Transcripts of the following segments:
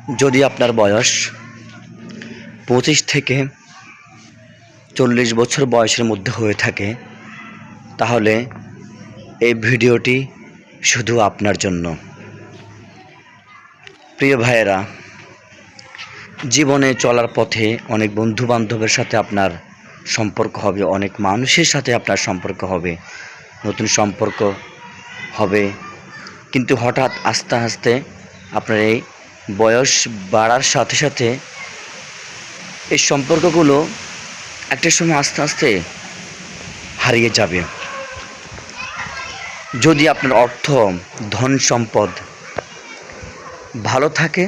যদি আপনার বয়স 25 থেকে 40 বছর বয়সের মধ্যে হয়ে থাকে, তাহলে এই ভিডিওটি শুধু আপনার জন্য। প্রিয় ভাইয়েরা, জীবনে চলার পথে অনেক বন্ধু বান্ধবের সাথে আপনার সম্পর্ক হবে, অনেক মানুষের সাথে আপনার সম্পর্ক হবে, নতুন সম্পর্ক হবে। কিন্তু হঠাৎ আস্তে আস্তে আপনার এই বয়স বাড়ার সাথে সাথে এই সম্পর্কগুলো একটা সময় আস্তে আস্তে হারিয়ে যাবে। যদি আপনার অর্থ, ধন সম্পদ ভালো থাকে,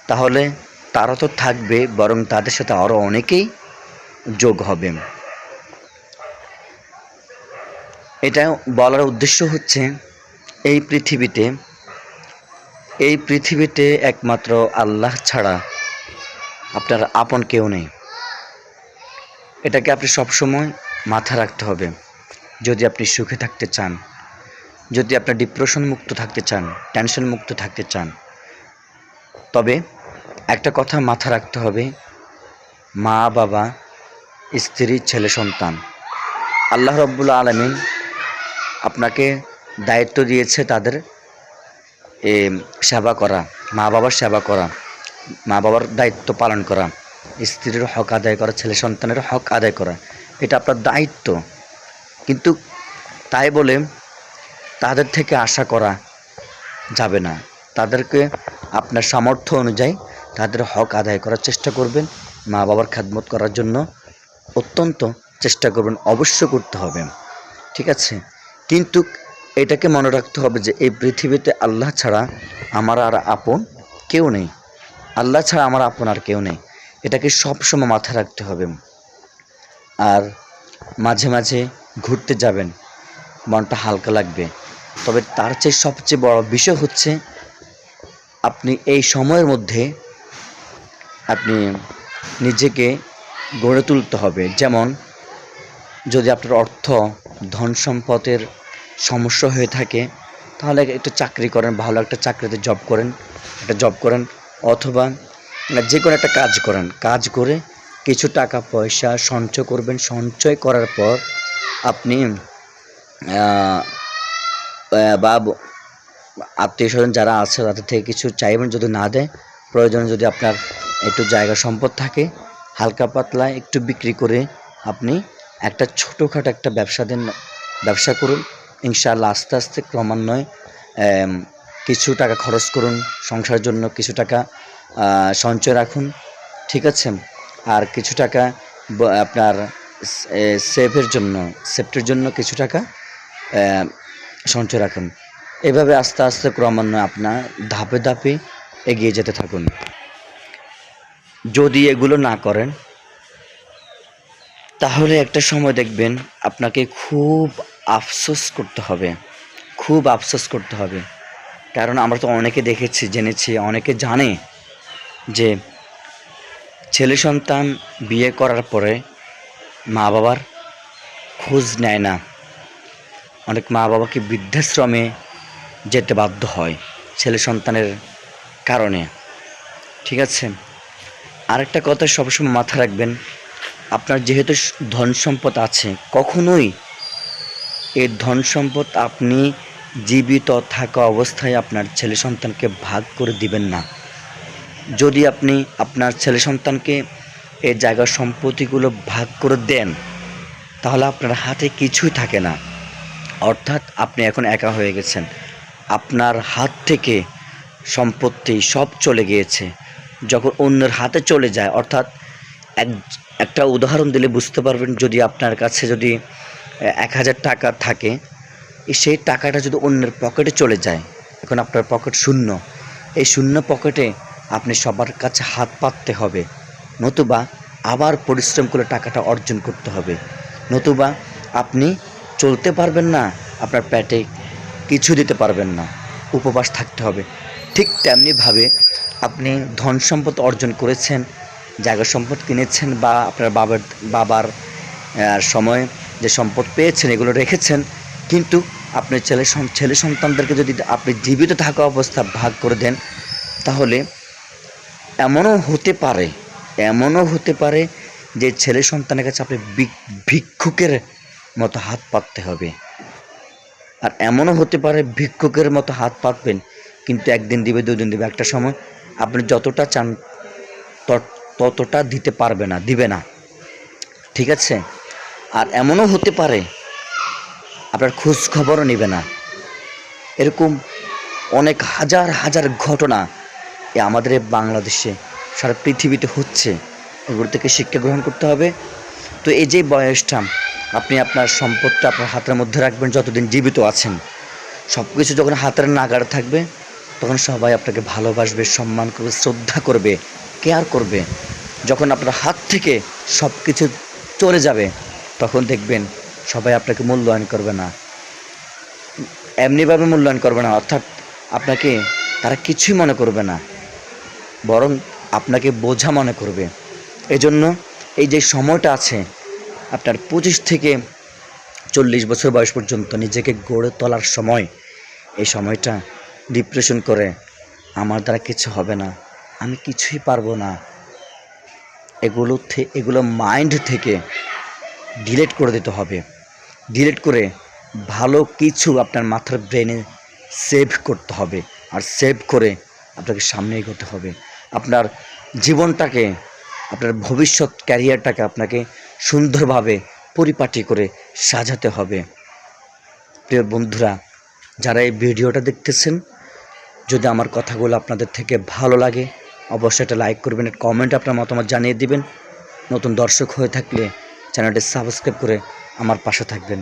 তাহলে তারা তো থাকবে, বরং তাদের সাথে আরও অনেকেই যোগ হবে। এটা বলার উদ্দেশ্য হচ্ছে, এই পৃথিবীতে একমাত্র আল্লাহ ছাড়া আপনার আপন কেউ নেই। এটাকে আপনি সবসময় মাথায় রাখতে হবে। যদি আপনি সুখে থাকতে চান, যদি আপনার ডিপ্রেশন মুক্ত থাকতে চান, টেনশন মুক্ত থাকতে চান, তবে একটা কথা মাথা রাখতে হবে, মা বাবা, স্ত্রী, ছেলে সন্তান, আল্লাহ রাব্বুল আলামিন আপনাকে দায়িত্ব দিয়েছে তাদের সেবা করা, মা বাবার সেবা করা, মা বাবার দায়িত্ব পালন করা, স্ত্রীর হক আদায় করা, ছেলে সন্তানের হক আদায় করা, এটা আপনার দায়িত্ব। কিন্তু তাই বলে তাদের থেকে আশা করা যাবে না। তাদেরকে আপনার সামর্থ্য অনুযায়ী তাদের হক আদায় করার চেষ্টা করবেন, মা বাবার খেদমত করার জন্য অত্যন্ত চেষ্টা করবেন, অবশ্য করতে হবে, ঠিক আছে? কিন্তু এটাকে মনে রাখতে হবে যে এই পৃথিবীতে আল্লাহ ছাড়া আমার আর আপন কেউ নেই। আল্লাহ ছাড়া আমার আপন আর কেউ নেই, এটাকে সবসময় মাথায় রাখতে হবে। আর মাঝে মাঝে ঘুরতে যাবেন, মনটা হালকা লাগবে। তবে তার চেয়ে সবচেয়ে বড় বিষয় হচ্ছে, আপনি এই সময়ের মধ্যে আপনি নিজেকে গড়ে তুলতে হবে। যেমন, যদি আপনার অর্থ, ধন সম্পদের সমস্যা হয়ে থাকে, তাহলে একটা চাকরি করেন, ভালো একটা চাকরিতে জব করেন, অথবা যে কোনো একটা কাজ করেন। কাজ করে কিছু টাকা পয়সা সঞ্চয় করবেন। সঞ্চয় করার পর আপনি বা আত্মীয় স্বজন যারা আছে তাদের থেকে কিছু চাইবেন, যদি না দেয়, প্রয়োজনে যদি আপনার একটু জায়গা সম্পদ থাকে, হালকা পাতলা একটু বিক্রি করে আপনি একটা ছোটোখাটো একটা ব্যবসা করুন। ইনশাআল্লাহ আস্তে আস্তে ক্রমান্বয়ে কিছু টাকা খরচ করুন, সংসারের জন্য কিছু টাকা সঞ্চয় রাখুন, ঠিক আছে? আর কিছু টাকা আপনার সেফটির জন্য কিছু টাকা সঞ্চয় রাখুন। এভাবে আস্তে আস্তে ক্রমান্বয়ে আপনার ধাপে ধাপে এগিয়ে যেতে থাকুন। যদি এগুলো না করেন, তাহলে একটা সময় দেখবেন আপনাকে খুব আফসোস করতে হবে। কারণ আমরা তো অনেকে দেখেছি, জেনেছি, অনেকে জানে যে ছেলে সন্তান বিয়ে করার পরে মা বাবার খোঁজ নেয় না। অনেক মা বাবাকে বৃদ্ধাশ্রমে যেতে বাধ্য হয় ছেলে সন্তানের কারণে, ঠিক আছে? আরেকটা কথা সবসময় মাথায় রাখবেন, আপনার যেহেতু ধন সম্পদ আছে, কখনোই এই ধন সম্পদ আপনি জীবিত থাকা অবস্থায় আপনার ছেলে সন্তানকে ভাগ করে দিবেন না। যদি আপনি আপনার ছেলে সন্তানকে এই জায়গার সম্পত্তিগুলো ভাগ করে দেন, তাহলে আপনার হাতে কিছুই থাকে না। অর্থাৎ আপনি এখন একা হয়ে গেছেন, আপনার হাত থেকে সম্পত্তি সব চলে গিয়েছে। যখন অন্যের হাতে চলে যায়, অর্থাৎ একটা উদাহরণ দিলে বুঝতে পারবেন, যদি আপনার কাছে যদি 1000 টাকা থাকে, সেই টাকাটা যদি অন্যের পকেটে চলে যায়, এখন আপনার পকেট শূন্য, এই শূন্য পকেটে আপনি সবার কাছে হাত পাততে হবে, নতুবা আবার পরিশ্রম করে টাকাটা অর্জন করতে হবে, নতুবা আপনি চলতে পারবেন না, আপনার পেটে কিছু দিতে পারবেন না, উপবাস থাকতে হবে। ঠিক তেমনিভাবে আপনি ধন সম্পদ অর্জন করেছেন, জায়গা সম্পদ কিনেছেন, বা আপনার বাবার সময় যে সম্পদ পেয়েছেন এগুলো রেখেছেন, কিন্তু আপনি ছেলে সন্তানদেরকে যদি আপনি জীবিত থাকা অবস্থা ভাগ করে দেন, তাহলে এমনও হতে পারে যে ছেলে সন্তানের কাছে আপনি ভিক্ষুকের মতো হাত পাততে হবে। আর এমনও হতে পারে ভিক্ষুকের মতো হাত পাতবেন, কিন্তু একদিন দিবে, দুদিন দিবে, একটা সময় আপনি যতটা চান ততটা দিবে না। ঠিক আছে? আর এমনও হতে পারে আপনার খোঁজ খবরও নেবে না। এরকম অনেক হাজার ঘটনা আমাদের বাংলাদেশে, সারা পৃথিবীতে হচ্ছে। এগুলো থেকে শিক্ষা গ্রহণ করতে হবে। তো এই যে বয়সটা আপনি আপনার সম্পদটা আপনার হাতের মধ্যে রাখবেন, যতদিন জীবিত আছেন, সব কিছু যখন হাতের নাগাড়ে থাকবে, তখন সবাই আপনাকে ভালোবাসবে, সম্মান করবে, শ্রদ্ধা করবে, কেয়ার করবে। যখন আপনার হাত থেকে সব কিছু চলে যাবে, তখন দেখবেন সবাই আপনাকে মূল্যায়ন করবে না, এমনিভাবে মূল্যায়ন করবে না, অর্থাৎ আপনাকে তারা কিছুই মনে করবে না, বরং আপনাকে বোঝা মনে করবে। এজন্য এই যে সময়টা আছে আপনার 25 থেকে 40 বছর বয়স পর্যন্ত নিজেকে গড়ে তোলার সময়, এই সময়টা ডিপ্রেশন করে আমার দ্বারা কিছু হবে না, আমি কিছুই পারবো না, এগুলো মাইন্ড থেকে ডিলিট করে দিতে হবে। ডিলিট করে ভালো কিছু আপনার মাথার ব্রেনে সেভ করতে হবে। আর সেভ করে আপনাকে সামনে এগোতে হবে। আপনার জীবনটাকে, আপনার ভবিষ্যৎ ক্যারিয়ারটাকে আপনাকে সুন্দরভাবে পরিপাটি করে সাজাতে হবে। প্রিয় বন্ধুরা, যারা এই ভিডিওটা দেখতেছেন, যদি আমার কথাগুলো আপনাদের থেকে ভালো লাগে, অবশ্যই একটা লাইক করবেন, কমেন্টে আপনার মতামত জানিয়ে দিবেন। নতুন দর্শক হয়ে থাকলে চ্যানেলটি সাবস্ক্রাইব করে আমার পাশে থাকবেন।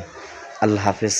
আল্লাহ হাফেজ।